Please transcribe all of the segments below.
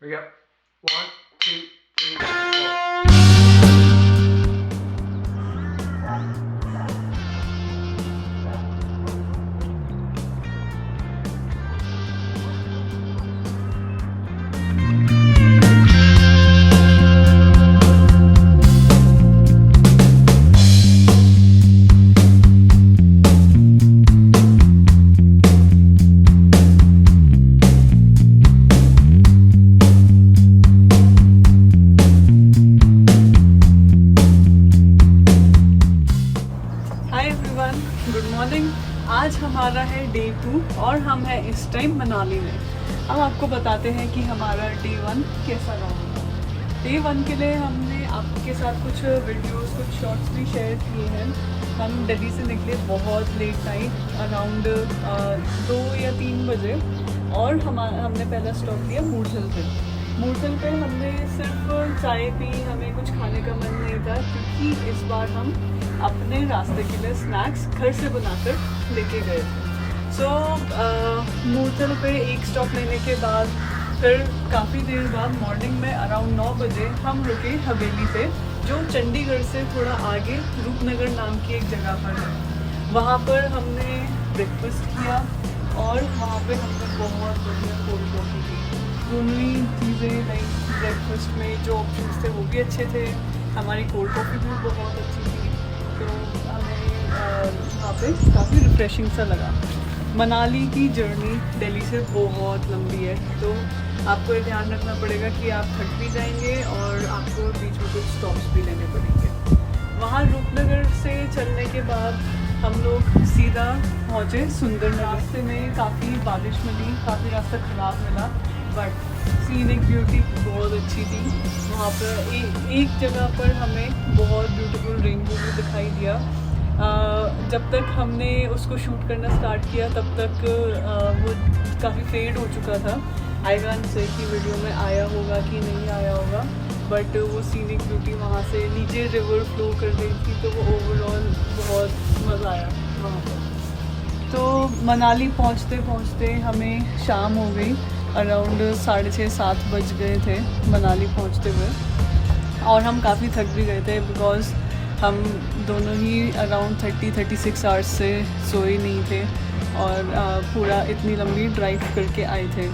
We go. 1, 2, 3, 4. Hi everyone, good morning. आज हमारा है डे 2 और हम हैं इस टाइम मनाली में। हम आपको बताते हैं कि हमारा डे 1 कैसा रहा। डे 1 के लिए हमने आपके साथ कुछ वीडियोस, कुछ शॉर्ट्स भी शेयर किए हैं। हम दिल्ली से निकले बहुत लेट नाइट, अराउंड 2 या 3 बजे, और हमने पहला स्टॉप लिया मूर्थल पे। मूर्थल पे हमने सिर्फ चाय पी, हमें कुछ खाने का मन नहीं था क्योंकि इस बार हम अपने रास्ते के लिए स्नैक्स घर से बनाकर लेके गए थे। सो मूर्थल पे एक स्टॉप लेने के बाद फिर काफ़ी देर बाद मॉर्निंग में अराउंड 9 बजे हम रुके हवेली पे, जो चंडीगढ़ से थोड़ा आगे रूपनगर नाम की एक जगह पर है। वहाँ पर हमने ब्रेकफास्ट किया और वहाँ पे हमने बहुत बढ़िया कोल्ड कॉफ़ी पी। दोनों चीज़ें लाइक ब्रेकफास्ट में जो ऑप्शंस थे वो भी अच्छे थे, हमारी कोल्ड कॉफ़ी भी बहुत अच्छी थी। तो हमें वहाँ पे काफ़ी रिफ़्रेशिंग सा लगा। मनाली की जर्नी दिल्ली से बहुत लंबी है, तो आपको ये ध्यान रखना पड़ेगा कि आप थक भी जाएंगे और आपको बीच में कुछ स्टॉप्स भी लेने पड़ेंगे। वहाँ रूपनगर से चलने के बाद हम लोग सीधा पहुँचे सुंदर। रास्ते में काफ़ी बारिश मिली, काफ़ी रास्ता ख़राब मिला, बट सीनिक ब्यूटी बहुत अच्छी थी। वहाँ पर एक जगह पर हमें बहुत ब्यूटीफुल रेनबो भी दिखाई दिया। जब तक हमने उसको शूट करना स्टार्ट किया तब तक वो काफ़ी फेड हो चुका था। आई कैन से कि वीडियो में आया होगा कि नहीं आया होगा, बट वो सीनिक ब्यूटी वहाँ से नीचे रिवर फ्लो कर रही थी, तो वो ओवरऑल बहुत मज़ा आया वहाँ पर। तो मनाली पहुँचते पहुँचते हमें शाम हो गई, अराउंड 6:30-7 बज गए थे मनाली पहुँचते हुए, और हम काफ़ी थक भी गए थे बिकॉज़ हम दोनों ही अराउंड 30-36 आवर्स से सोए नहीं थे और पूरा इतनी लंबी ड्राइव करके आए थे।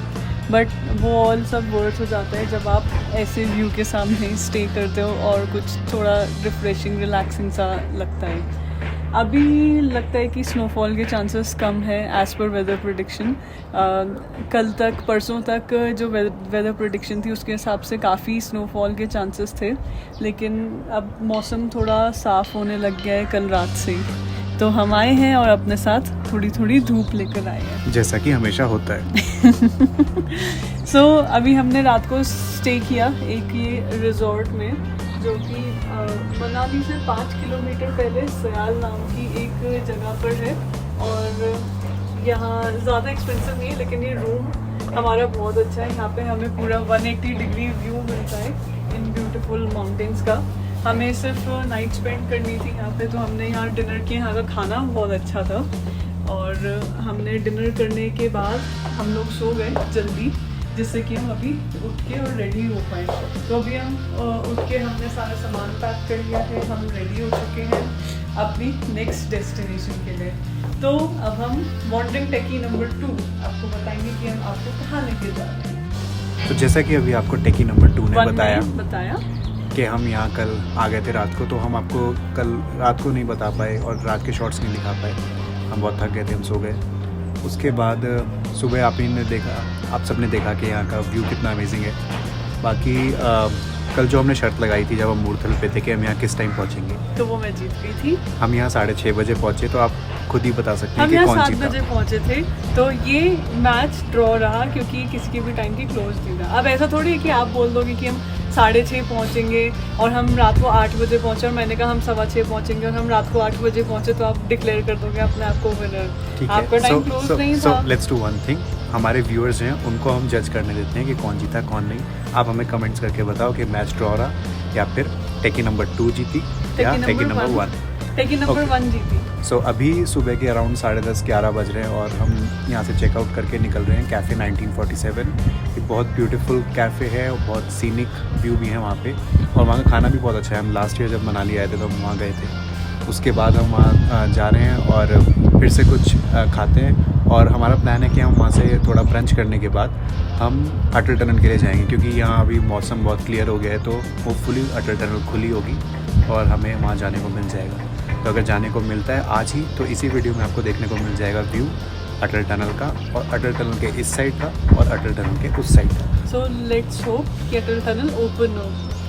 बट वो ऑल सब वर्थ हो जाता है जब आप ऐसे व्यू के सामने स्टे करते हो और कुछ थोड़ा रिफ़्रेशिंग, रिलैक्सिंग सा लगता है। अभी लगता है कि स्नोफॉल के चांसेस कम है एज़ पर वेदर प्रेडिक्शन। कल तक, परसों तक जो वेदर प्रेडिक्शन थी उसके हिसाब से काफ़ी स्नोफॉल के चांसेस थे, लेकिन अब मौसम थोड़ा साफ़ होने लग गया है कल रात से ही। तो हम आए हैं और अपने साथ थोड़ी थोड़ी धूप लेकर आए हैं, जैसा कि हमेशा होता है। सो अभी हमने रात को स्टे किया एक ये रिजॉर्ट में, जो कि मनाली से 5 किलोमीटर पहले सयाल नाम की एक जगह पर है। और यहाँ ज़्यादा एक्सपेंसिव नहीं है, लेकिन ये रूम हमारा बहुत अच्छा है। यहाँ पे हमें पूरा 180 डिग्री व्यू मिलता है इन ब्यूटीफुल माउंटेन्स का। हमें सिर्फ नाइट स्पेंड करनी थी यहाँ पे, तो हमने यहाँ डिनर किया। यहाँ का खाना बहुत अच्छा था और हमने डिनर करने के बाद हम लोग सो गए जल्दी, जिससे कि हम अभी उठ के और रेडी हो पाए। तो अभी हम उठ के हमने सारा सामान पैक कर लिया है, हम रेडी हो चुके हैं अपनी नेक्स्ट डेस्टिनेशन के लिए। तो अब हम वॉन्डरिंग टेकी नंबर 2 आपको बताएंगे कि हम आपको कहाँ लेके जा रहे हैं। तो जैसा कि अभी आपको टेकी नंबर 2 ने बताया कि हम यहाँ कल आ गए थे रात को, तो हम आपको कल रात को नहीं बता पाए और रात के शॉट्स नहीं दिखा पाए। हम बहुत थक गए थे, हम सो गए। उसके बाद सुबह आप ही ने देखा, आप सब ने देखा कि यहाँ का व्यू कितना अमेजिंग है। बाकी कल जो हमने शर्त लगाई थी जब हम मूर्थल पे थे कि हम यहाँ किस टाइम पहुँचेंगे, तो वो मैं जीत गई थी। हम यहाँ 6:30 बजे पहुँचे। तो आप खुद ही बता सकते हैं हम कि यहाँ कौन 7 जीता। बजे पहुँचे थे, तो ये मैच ड्रॉ रहा क्योंकि किसी के भी टाइम की क्लोज नहीं था। अब ऐसा थोड़ी है कि आप बोल दोगे कि हम 6:30 पहुँचेंगे और हम रात को 8 बजे पहुँचे, और मैंने कहा हम 6:15 पहुँचेंगे और हम रात को 8 बजे पहुँचे, तो आप डिक्लेयर कर दोगे अपने आप को विनर। ठीक आपका है, टाइम क्लोज नहीं था। Let's do one thing. हमारे व्यूअर्स हैं, उनको हम जज करने देते हैं कि कौन जीता कौन नहीं। आप हमें कमेंट्स करके बताओ कि मैच ड्रॉ रहा या फिर टेकी नंबर 2 जीती या टेकी नंबर 1। टेकी नंबर Okay. 1 जीती। सो अभी सुबह के अराउंड 10:30-11 बज रहे हैं और हम यहाँ से चेकआउट करके निकल रहे हैं कैफ़े 1947। ये बहुत ब्यूटीफुल कैफ़े है और बहुत सीनिक व्यू भी है वहाँ पे, और वहाँ का खाना भी बहुत अच्छा है। हम लास्ट ईयर जब मनाली आए थे तो हम वहाँ गए थे। उसके बाद हम वहाँ जा रहे हैं और फिर से कुछ खाते हैं, और हमारा प्लान है कि हम वहाँ से थोड़ा ब्रंच करने के बाद हम अटल टनल के लिए जाएंगे, क्योंकि यहाँ अभी मौसम बहुत क्लियर हो गया है, तो होपफुली अटल टनल खुली होगी और हमें वहाँ जाने को मिल जाएगा। तो अगर जाने को मिलता है आज ही तो इसी वीडियो में आपको देखने को मिल जाएगा व्यू अटल टनल का, और अटल टनल के इस साइड का और अटल टनल के उस साइड का। सो लेट्स होप कि अटल टनल ओपन हो।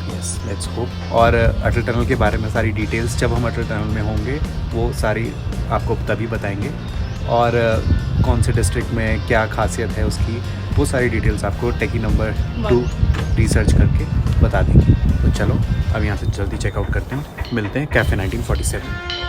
Yes, let's hope. और अटल टनल के बारे में सारी डिटेल्स जब हम अटल टनल में होंगे वो सारी आपको तभी बताएंगे, और कौन से डिस्ट्रिक्ट में क्या खासियत है उसकी, वो सारी डिटेल्स आपको टेकी नंबर 2 रिसर्च करके बता देंगे। तो चलो अब यहाँ से जल्दी चेकआउट करते हैं, मिलते हैं कैफ़े 1947।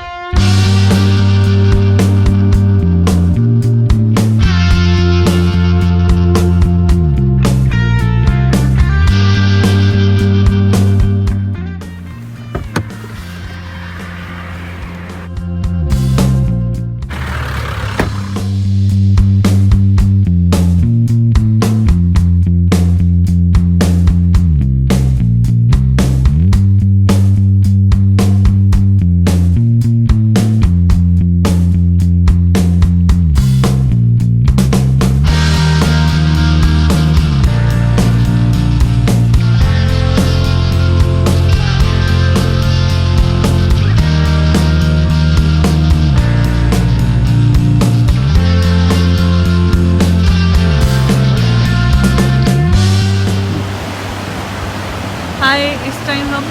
हाय, इस टाइम हम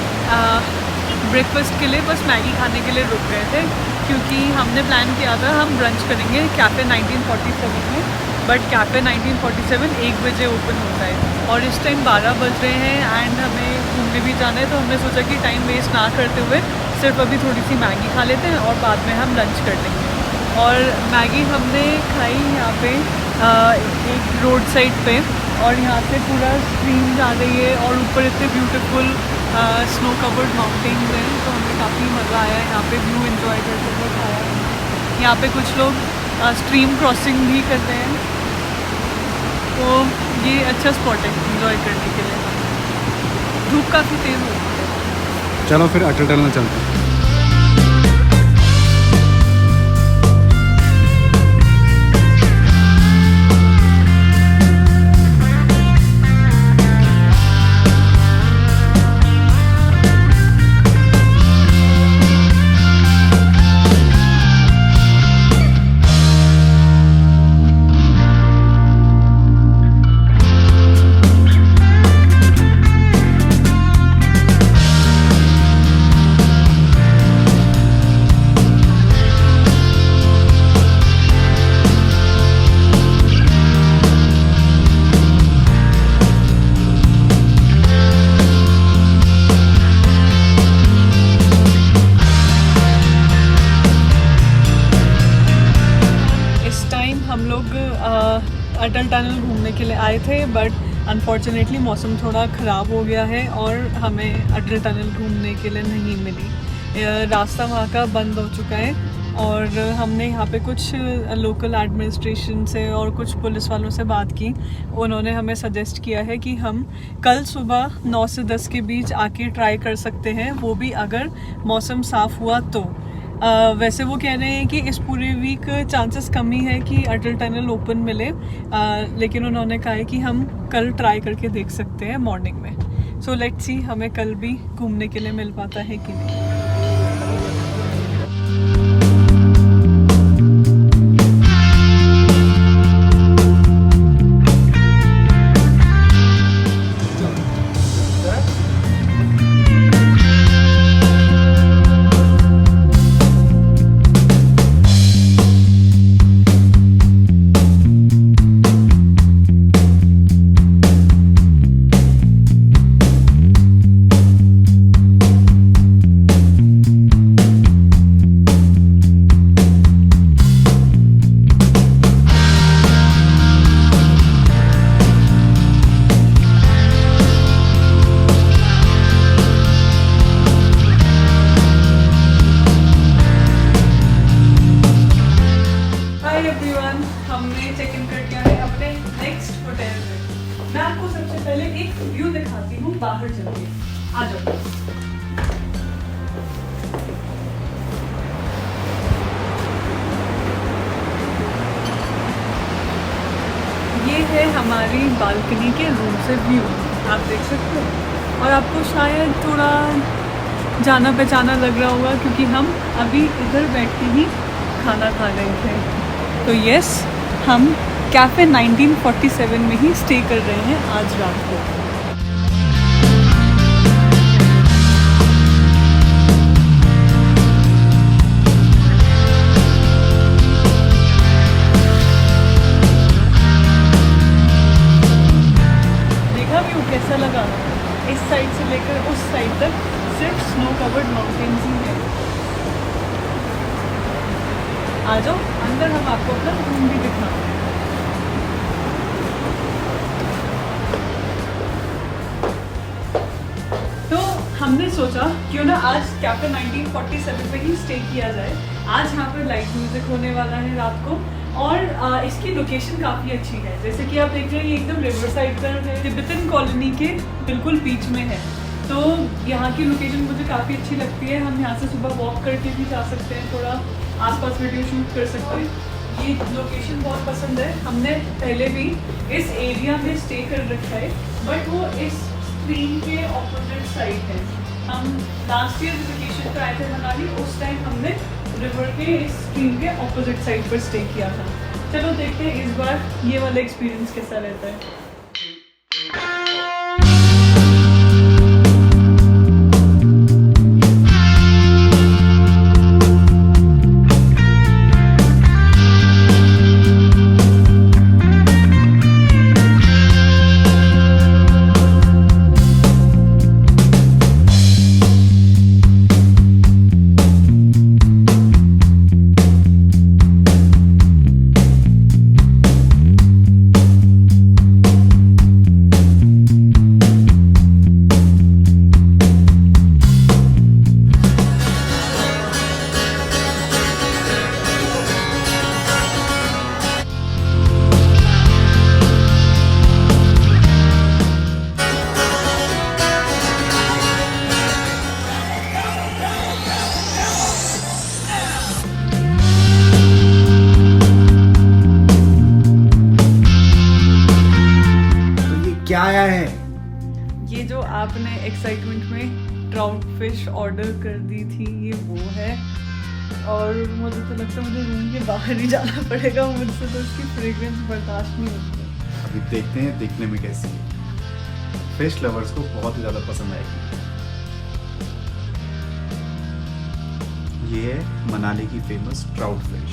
ब्रेकफास्ट के लिए बस मैगी खाने के लिए रुक गए थे, क्योंकि हमने प्लान किया था हम ब्रंच करेंगे कैफ़े 1947 में, बट कैफ़े 1947 1 बजे ओपन होता है और इस टाइम 12 बज रहे हैं एंड हमें घूमने भी जाना है। तो हमने सोचा कि टाइम वेस्ट ना करते हुए सिर्फ अभी थोड़ी सी मैगी खा लेते हैं और बाद में हम लंच कर लेंगे। और मैगी हमने खाई यहाँ पे एक रोड साइड पे, और यहाँ से पूरा स्ट्रीम जा रही है और ऊपर इतने ब्यूटीफुल स्नो कवर्ड माउंटेन्स हैं, तो हमें काफ़ी मज़ा आया यहाँ पे व्यू एंजॉय करते हुए खाया। यहाँ पे कुछ लोग स्ट्रीम क्रॉसिंग भी करते हैं, तो ये अच्छा स्पॉट है एंजॉय करने के लिए। धूप काफ़ी तेज़ होती है। चलो फिर अटल टनल चलते हैं। अटल टनल घूमने के लिए आए थे, बट अनफॉर्चुनेटली मौसम थोड़ा ख़राब हो गया है और हमें अटल टनल घूमने के लिए नहीं मिली। रास्ता वहाँ का बंद हो चुका है, और हमने यहाँ पे कुछ लोकल एडमिनिस्ट्रेशन से और कुछ पुलिस वालों से बात की। उन्होंने हमें सजेस्ट किया है कि हम कल सुबह 9 से 10 के बीच आके ट्राई कर सकते हैं, वो भी अगर मौसम साफ़ हुआ तो। वैसे वो कह रहे हैं कि इस पूरे वीक चांसेस कम ही है कि अटल टनल ओपन मिले, लेकिन उन्होंने कहा है कि हम कल ट्राई करके देख सकते हैं मॉर्निंग में। सो लेट्स सी हमें कल भी घूमने के लिए मिल पाता है कि नहीं। व्यू दिखाती हूँ बाहर चलके। आ जाओ। ये है हमारी बालकनी के रूम से व्यू, आप देख सकते हो। और आपको शायद थोड़ा जाना पहचाना लग रहा होगा क्योंकि हम अभी इधर बैठ के ही खाना खा रहे थे। तो यस, हम कैफ़े 1947 में ही स्टे कर रहे हैं आज रात को। देखा व्यू कैसा लगा? इस साइड से लेकर उस साइड तक सिर्फ स्नो कवर्ड माउंटेन्स ही हैं। आ जाओ अंदर, हम आपको अपना रूम भी दिखाएंगे। तो हमने सोचा क्यों ना आज कैफे 1947 पे ही स्टे किया जाए। आज यहाँ पर लाइव म्यूजिक होने वाला है रात को, और इसकी लोकेशन काफ़ी अच्छी है। जैसे कि आप देख रहे हैं, ये एकदम रिवर साइड पर है, तिब्बतन कॉलोनी के बिल्कुल बीच में है। तो यहाँ की लोकेशन मुझे काफ़ी अच्छी लगती है। हम यहाँ से सुबह वॉक करके भी जा सकते हैं, थोड़ा आसपास वीडियो शूट कर सकते हैं। ये लोकेशन बहुत पसंद है। हमने पहले भी इस एरिया में स्टे कर रखा है, बट वो इस स्क्रीन के ऑपोजिट साइड है। हम लास्ट ईयर वेकेशन पर आए थे मनाली, उस टाइम हमने रिवर के इस स्क्रीन के ऑपोजिट साइड पर स्टे किया था। चलो देखते हैं इस बार ये वाला एक्सपीरियंस कैसा रहता है। क्या आया है? ये जो आपने एक्साइटमेंट में ट्राउट फिश ऑर्डर कर दी थी, ये वो है। और मुझे तो लगता है मुझे रूम के बाहर ही जाना पड़ेगा, मुझसे तो इसकी फ्रेग्रेंस बर्दाश्त नहीं होती। अभी देखते हैं देखने में कैसी है। फिश लवर्स को बहुत ही ज़्यादा पसंद आएगी। ये है मनाली की फेमस ट्राउट फिश।